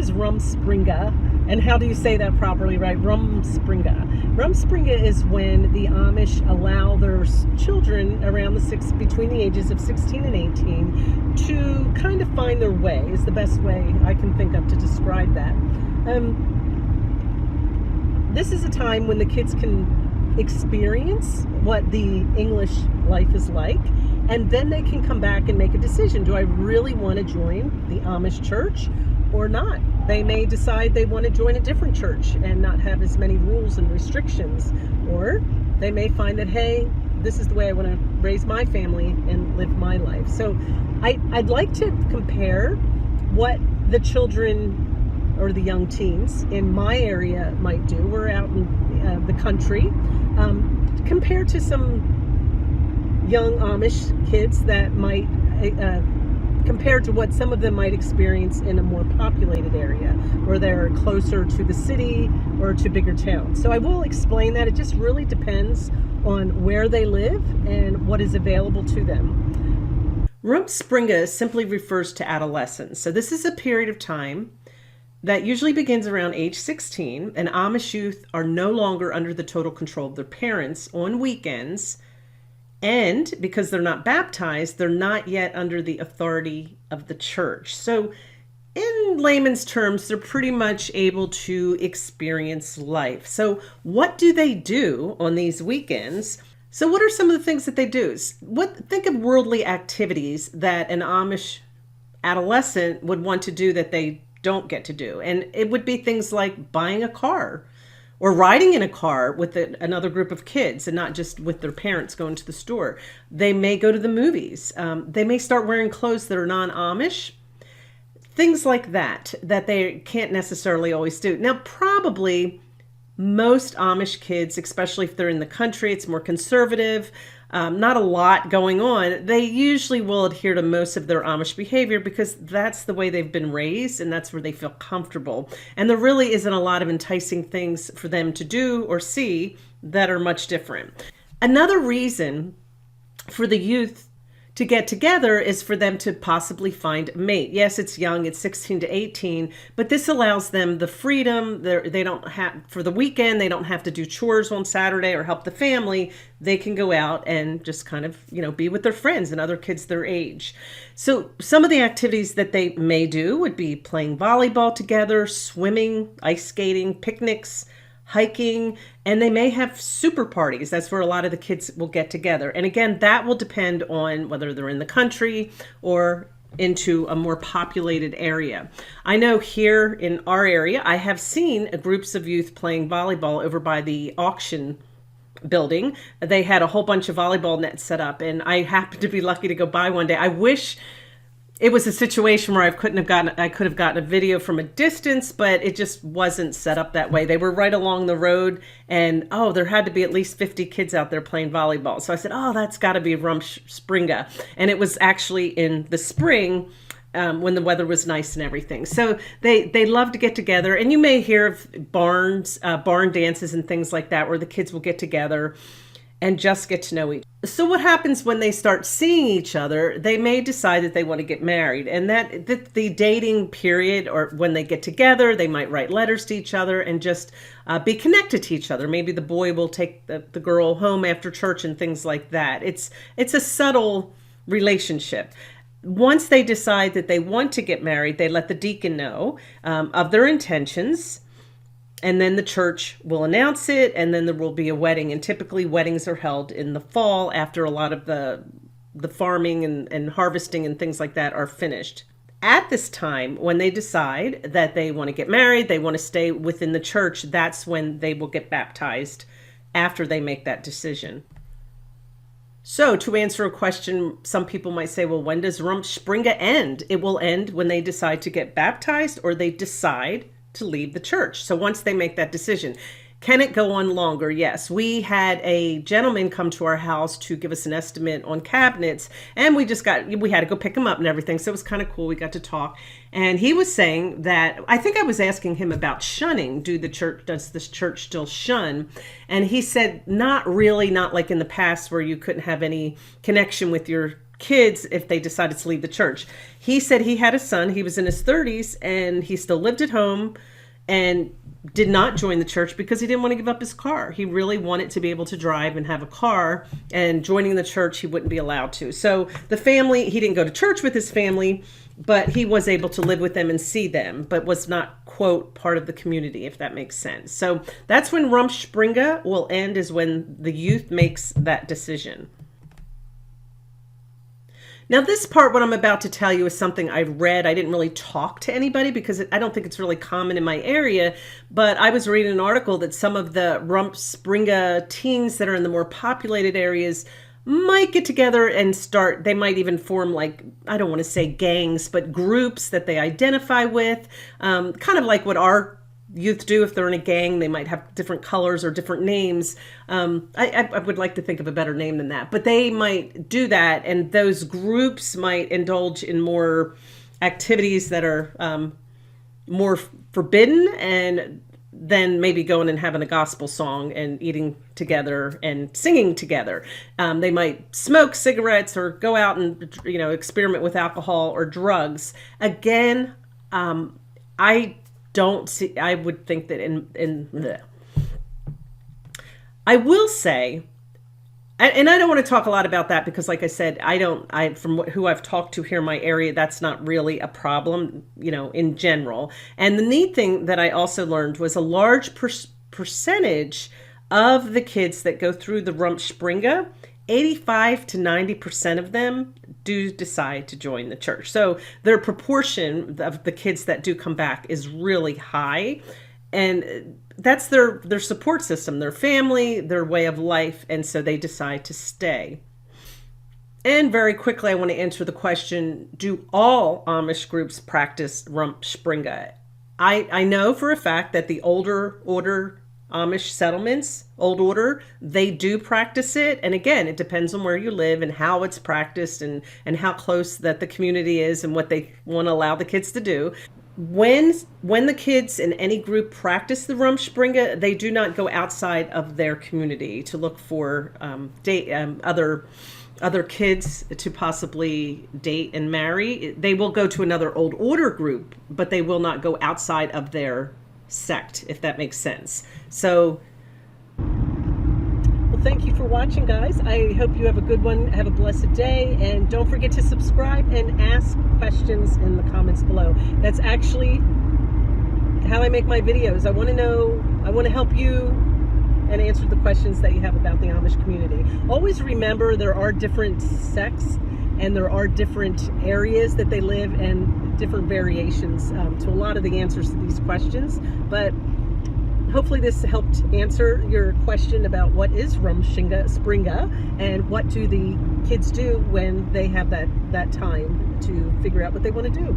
is Rumspringa, and how do you say that properly, right? Rumspringa. Rumspringa is when the Amish allow their children between the ages of 16 and 18 to kind of find their way, is the best way I can think of to describe that. This is a time when the kids can experience what the English life is like, and then they can come back and make a decision. Do I really want to join the Amish church or not? They may decide they want to join a different church and not have as many rules and restrictions, or they may find that, hey, this is the way I want to raise my family and live my life. So I'd like to compare what the children or the young teens in my area might do. We're out in the country, compared to some young Amish kids that might, compared to what some of them might experience in a more populated area, where they're closer to the city or to bigger towns. So I will explain that. It just really depends on where they live and what is available to them. Rumspringa simply refers to adolescence. So this is a period of time that usually begins around age 16, and Amish youth are no longer under the total control of their parents on weekends. And because they're not baptized, they're not yet under the authority of the church. So in layman's terms, they're pretty much able to experience life. So what do they do on these weekends? So what are some of the things that they do? Think of worldly activities that an Amish adolescent would want to do that they don't get to do. And it would be things like buying a car, or riding in a car with another group of kids and not just with their parents going to the store. They may go to the movies. They may start wearing clothes that are non-Amish. Things like that they can't necessarily always do. Now, probably most Amish kids, especially if they're in the country, it's more conservative, not a lot going on. They usually will adhere to most of their Amish behavior because that's the way they've been raised and that's where they feel comfortable. And there really isn't a lot of enticing things for them to do or see that are much different. Another reason for the youth to get together is for them to possibly find a mate. Yes, it's young, it's 16 to 18, but this allows them the freedom. They don't have, for the weekend, they don't have to do chores on Saturday or help the family. They can go out and just kind of, be with their friends and other kids their age. So some of the activities that they may do would be playing volleyball together, swimming, ice skating, picnics, hiking, and they may have super parties. That's where a lot of the kids will get together. And again, that will depend on whether they're in the country or into a more populated area. I know here in our area, I have seen groups of youth playing volleyball over by the auction building. They had a whole bunch of volleyball nets set up, and I happened to be lucky to go by one day. I wish it was a situation where I could have gotten a video from a distance, but it just wasn't set up that way. They were right along the road, and there had to be at least 50 kids out there playing volleyball. So I said, that's got to be Rumspringa. And it was actually in the spring when the weather was nice and everything. So they love to get together, and you may hear of barn dances and things like that where the kids will get together and just get to know each other. So what happens when they start seeing each other? They may decide that they want to get married, and that the dating period, or when they get together, they might write letters to each other and just be connected to each other. Maybe the boy will take the girl home after church and things like that. It's a subtle relationship. Once they decide that they want to get married, they let the deacon know of their intentions. And then the church will announce it, and then there will be a wedding. And typically weddings are held in the fall after a lot of the farming and harvesting and things like that are finished. At this time, when they decide that they want to get married, they want to stay within the church, that's when they will get baptized after they make that decision. So to answer a question, some people might say, well, when does Rumspringa end? It will end when they decide to get baptized or they decide to leave the church. So once they make that decision, can it go on longer? Yes. We had a gentleman come to our house to give us an estimate on cabinets, and we had to go pick them up and everything. So it was kind of cool. We got to talk, and he was saying that, I think I was asking him about shunning. Does this church still shun? And he said, not really, not like in the past where you couldn't have any connection with your kids if they decided to leave the church. He said he had a son, he was in his 30s, and he still lived at home and did not join the church because he didn't want to give up his car. He really wanted to be able to drive and have a car, and joining the church, he wouldn't be allowed to. So the family, he didn't go to church with his family, but he was able to live with them and see them, but was not, quote, part of the community, if that makes sense. So that's when Rumspringa will end, is when the youth makes that decision. Now, this part, what I'm about to tell you, is something I read. I didn't really talk to anybody because I don't think it's really common in my area, but I was reading an article that some of the Rumspringa teens that are in the more populated areas might get together and start, they might even form, like, I don't want to say gangs, but groups that they identify with, kind of like what our youth do. If they're in a gang, they might have different colors or different names. I would like to think of a better name than that, but they might do that, and those groups might indulge in more activities that are more forbidden, and then maybe going and having a gospel song and eating together and singing together. They might smoke cigarettes or go out and, experiment with alcohol or drugs. Again, I don't see, I would think that I will say, and I don't want to talk a lot about that because, like I said, from who I've talked to here in my area, that's not really a problem, in general. And the neat thing that I also learned was a large percentage of the kids that go through the Rumspringa, 85 to 90% of them do decide to join the church. So their proportion of the kids that do come back is really high. And that's their support system, their family, their way of life. And so they decide to stay. And very quickly, I want to answer the question, do all Amish groups practice Rumspringa? I know for a fact that the older order Amish settlements, old order, they do practice it. And again, it depends on where you live and how it's practiced and how close that the community is and what they want to allow the kids to do. When the kids in any group practice the Rumspringa, they do not go outside of their community to look for other kids to possibly date and marry. They will go to another old order group, but they will not go outside of their sect, if that makes sense. So, well, thank you for watching, guys. I hope you have a good one. Have a blessed day, and don't forget to subscribe and ask questions in the comments below. That's actually how I make my videos. I want to help you and answer the questions that you have about the Amish community. Always remember, there are different sects and there are different areas that they live and different variations to a lot of the answers to these questions. But hopefully this helped answer your question about what is Rumspringa and what do the kids do when they have that time to figure out what they want to do.